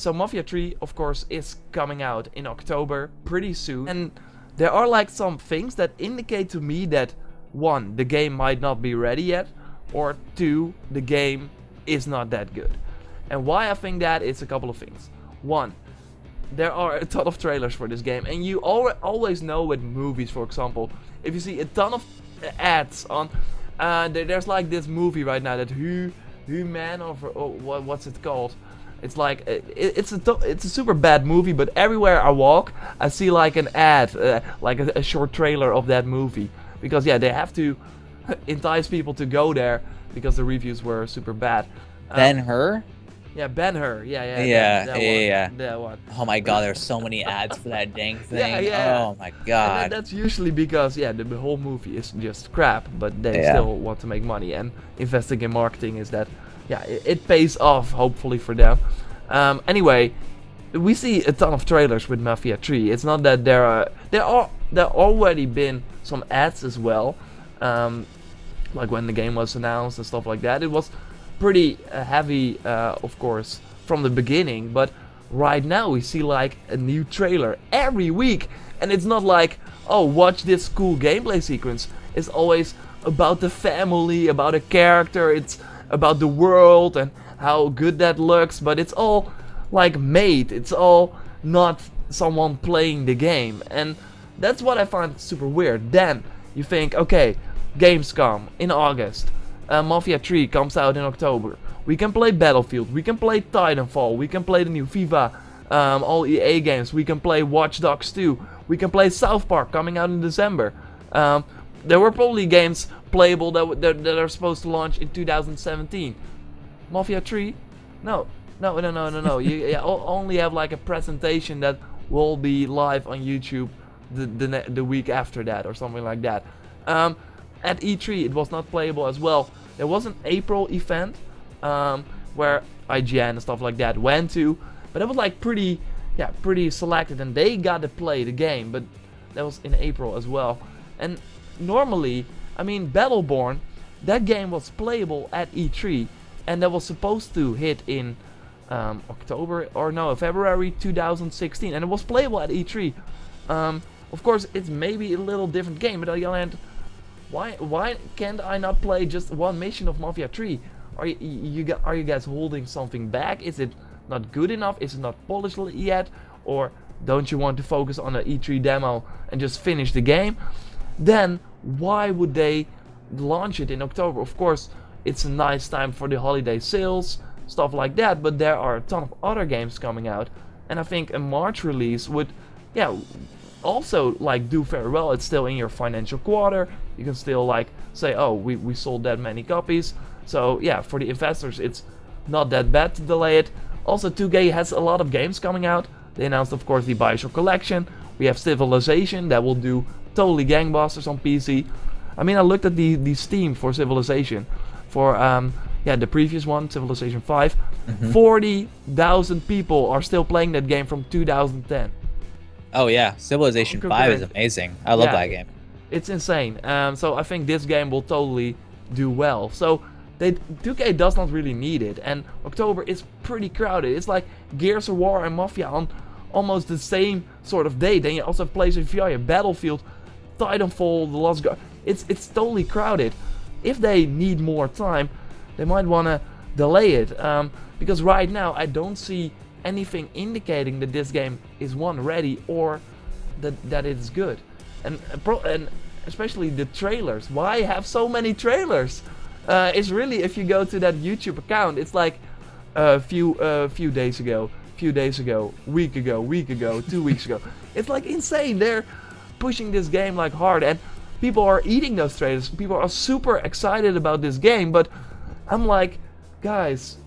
So Mafia 3, of course, is coming out in October pretty soon. And there are like some things that indicate to me that 1, the game might not be ready yet, or 2, the game is not that good. And why I think that is a couple of things. 1, there are a ton of trailers for this game, and you always know with movies, for example, if you see a ton of ads on, there's like this movie right now that Man or what's it called? It's like it's a super bad movie, but everywhere I walk, I see like an ad, like a short trailer of that movie, because yeah, they have to entice people to go there because the reviews were super bad. Ben-Hur? Yeah, Ben-Hur. Yeah. That one. Oh my god, there's so many ads for that dang thing. Yeah. Oh my god. And that's usually because yeah, the whole movie is just crap, but they still want to make money, and investing in marketing is that yeah, it pays off hopefully for them. Anyway, we see a ton of trailers with Mafia 3. It's not that there already been some ads as well, like when the game was announced and stuff like that. It was pretty heavy, of course, from the beginning, but right now we see like a new trailer every week, and it's not like, oh, watch this cool gameplay sequence. It's always about the family, about a character, it's about the world and how good that looks, but it's all like made, it's all not someone playing the game, and that's what I find super weird. Then you think, okay, Gamescom in August, Mafia 3 comes out in October, we can play Battlefield, we can play Titanfall, we can play the new FIFA, all EA games, we can play Watch Dogs 2, we can play South Park coming out in December. There were probably games playable that are supposed to launch in 2017. Mafia 3? No. You only have like a presentation that will be live on YouTube the week after that or something like that. At E3 it was not playable as well. There was an April event where IGN and stuff like that went to, but it was like pretty selected, and they got to play the game, but that was in April as well. And normally, I mean, Battleborn, that game was playable at E3, and that was supposed to hit in February 2016, and it was playable at E3. Of course, it's maybe a little different game, but on the other hand, why can't I not play just one mission of Mafia 3? Are you guys holding something back? Is it not good enough? Is it not polished yet? Or don't you want to focus on an E3 demo and just finish the game? Then why would they launch it in October? Of course, it's a nice time for the holiday sales, stuff like that, but there are a ton of other games coming out, and I think a March release would also like do very well. It's still in your financial quarter, you can still like say, oh, we sold that many copies, so yeah, for the investors it's not that bad to delay it. Also, 2K has a lot of games coming out. They announced, of course, the BioShock collection. We have Civilization that will do totally gangbusters on PC. I mean, I looked at the Steam for Civilization, for the previous one, Civilization 5. 40,000 people are still playing that game from 2010. Oh yeah, Civilization 5 is amazing. I love that game. It's insane. So I think this game will totally do well. So 2K does not really need it, and October is pretty crowded. It's like Gears of War and Mafia on almost the same sort of day. Then you also have PlayStation VR, Battlefield, Titanfall, The Lost Guardian. It's totally crowded. If they need more time, they might want to delay it, because right now I don't see anything indicating that this game is ready or that it's good. And especially the trailers. Why have so many trailers? It's really, if you go to that YouTube account, it's like a few days ago, week ago, 2 weeks ago. It's like insane. They're pushing this game like hard, and people are eating those trailers. People are super excited about this game, but I'm like, guys,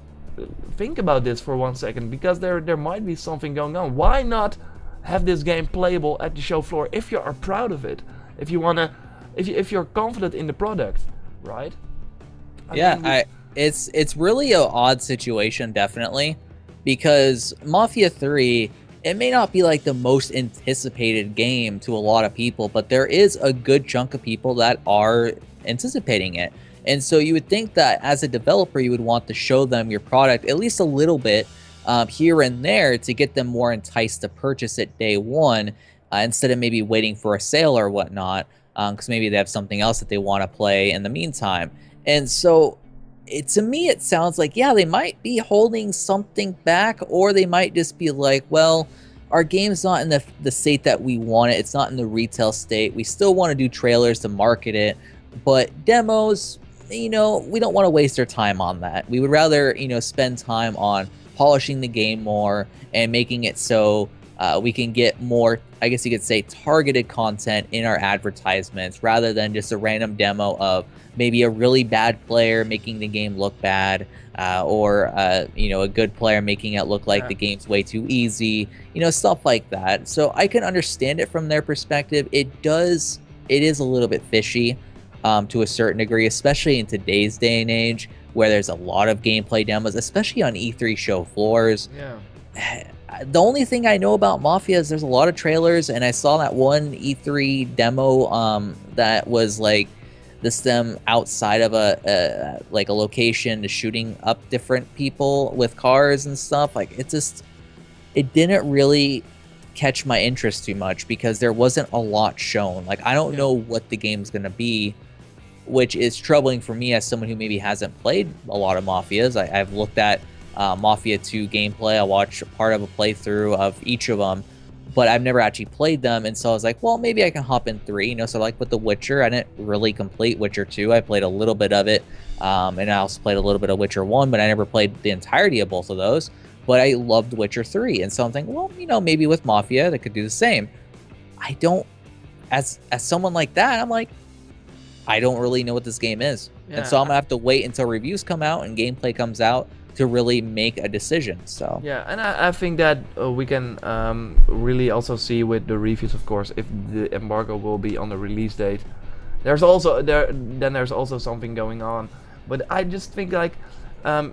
think about this for 1 second, because there might be something going on. Why not have this game playable at the show floor if you are proud of it? If you wanna, if you're confident in the product, right? It's really an odd situation, definitely, because Mafia 3, it may not be like the most anticipated game to a lot of people, but there is a good chunk of people that are anticipating it. And so you would think that as a developer, you would want to show them your product at least a little bit here and there to get them more enticed to purchase it day one, instead of maybe waiting for a sale or whatnot, because maybe they have something else that they want to play in the meantime. And so to me, it sounds like, yeah, they might be holding something back, or they might just be like, well, our game's not in the state that we want it. It's not in the retail state. We still want to do trailers to market it, but demos, we don't want to waste our time on that. We would rather, spend time on polishing the game more and making it so we can get more, I guess you could say, targeted content in our advertisements, rather than just a random demo of maybe a really bad player making the game look bad, or a good player making it look like the game's way too easy, stuff like that. So I can understand it from their perspective. It is a little bit fishy, to a certain degree, especially in today's day and age, where there's a lot of gameplay demos, especially on E3 show floors. Yeah. The only thing I know about Mafia is there's a lot of trailers, and I saw that one E3 demo that was like them outside of a location, to shooting up different people with cars and stuff. Like, it didn't really catch my interest too much, because there wasn't a lot shown. Like, I don't know what the game's gonna be, which is troubling for me as someone who maybe hasn't played a lot of Mafias. I've looked at Mafia 2 gameplay. I watched part of a playthrough of each of them, but I've never actually played them. And so I was like, well, maybe I can hop in 3. So like with The Witcher, I didn't really complete Witcher 2. I played a little bit of it, and I also played a little bit of Witcher 1, but I never played the entirety of both of those. But I loved Witcher 3, and so I'm thinking, well, maybe with Mafia they could do the same. I don't, as someone like that, I'm like, I don't really know what this game is. Yeah. And so I'm gonna have to wait until reviews come out and gameplay comes out to really make a decision. So yeah, and I think that we can really also see with the reviews, of course, if the embargo will be on the release date. There's also something going on, but I just think like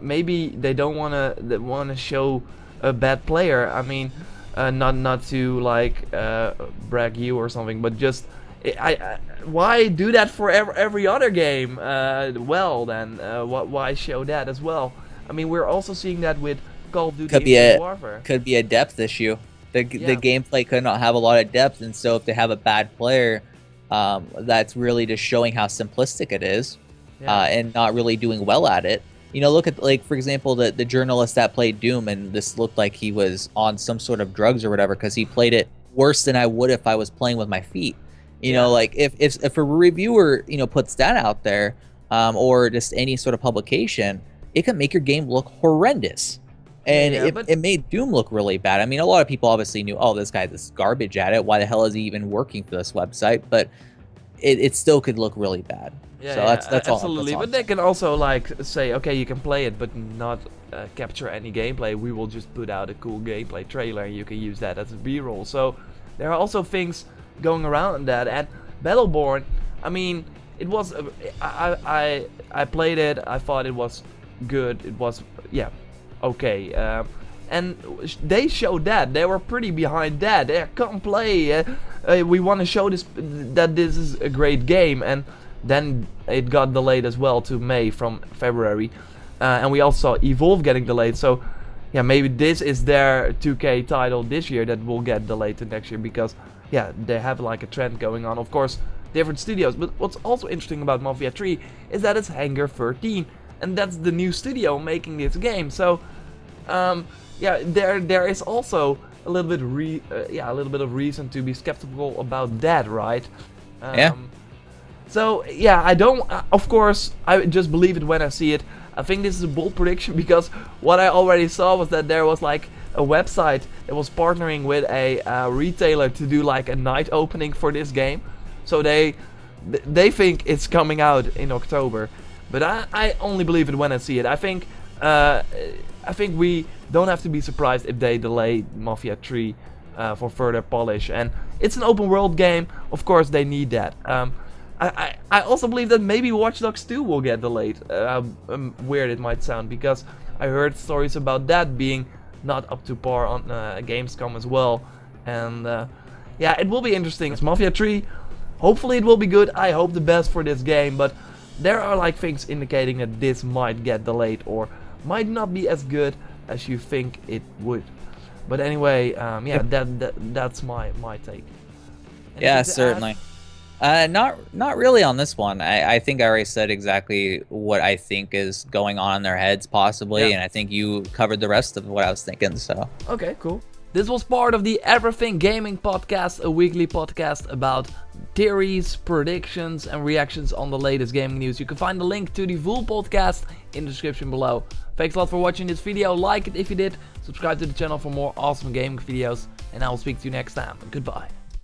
maybe they don't wanna show a bad player. I mean, not to like brag you or something, but just why do that for every other game? Well, then why show that as well? I mean, we're also seeing that with Call of Duty Infinite Warfare. Could be a depth issue. The gameplay could not have a lot of depth, and so if they have a bad player, that's really just showing how simplistic it is, and not really doing well at it. Look at, like, for example, the journalist that played Doom, and this looked like he was on some sort of drugs or whatever, because he played it worse than I would if I was playing with my feet. Like if a reviewer puts that out there, or just any sort of publication, it can make your game look horrendous. And it made Doom look really bad. I mean, a lot of people obviously knew, oh, this guy's this garbage at it. Why the hell is he even working for this website? But it still could look really bad. Yeah, so that's absolutely. all. But they can also like say, okay, you can play it, but not capture any gameplay. We will just put out a cool gameplay trailer, and you can use that as a B-roll. So there are also things going around that. And Battleborn, I mean, it was I played it. I thought it was good. It was okay. And they showed that they were pretty behind that. They can't play. We want to show that this is a great game, and then it got delayed as well to May from February, and we also saw Evolve getting delayed. So yeah, maybe this is their 2K title this year that will get delayed to next year, because yeah, they have like a trend going on. Of course, different studios. But what's also interesting about Mafia 3 is that it's Hangar 13, and that's the new studio making this game. So yeah, there is also a little bit of reason to be skeptical about that, right? So yeah, I don't. Of course, I just believe it when I see it. I think this is a bold prediction, because what I already saw was that there was like a website that was partnering with a retailer to do like a night opening for this game. So they think it's coming out in October, but I only believe it when I see it. I think we don't have to be surprised if they delay Mafia 3 for further polish. And it's an open world game. Of course, they need that. I also believe that maybe Watch Dogs 2 will get delayed. Weird it might sound, because I heard stories about that being not up to par on Gamescom as well. And yeah, it will be interesting. It's Mafia 3. Hopefully it will be good. I hope the best for this game, but there are like things indicating that this might get delayed or might not be as good as you think it would. But anyway, yeah, that's my take. Yeah, certainly. Not really on this one. I think I already said exactly what I think is going on in their heads, possibly, and I think you covered the rest of what I was thinking. So okay, cool. This was part of the Everything Gaming podcast, a weekly podcast about theories, predictions, and reactions on the latest gaming news. You can find the link to the full podcast in the description below. Thanks a lot for watching this video. Like it if you did. Subscribe to the channel for more awesome gaming videos. And I will speak to you next time. Goodbye.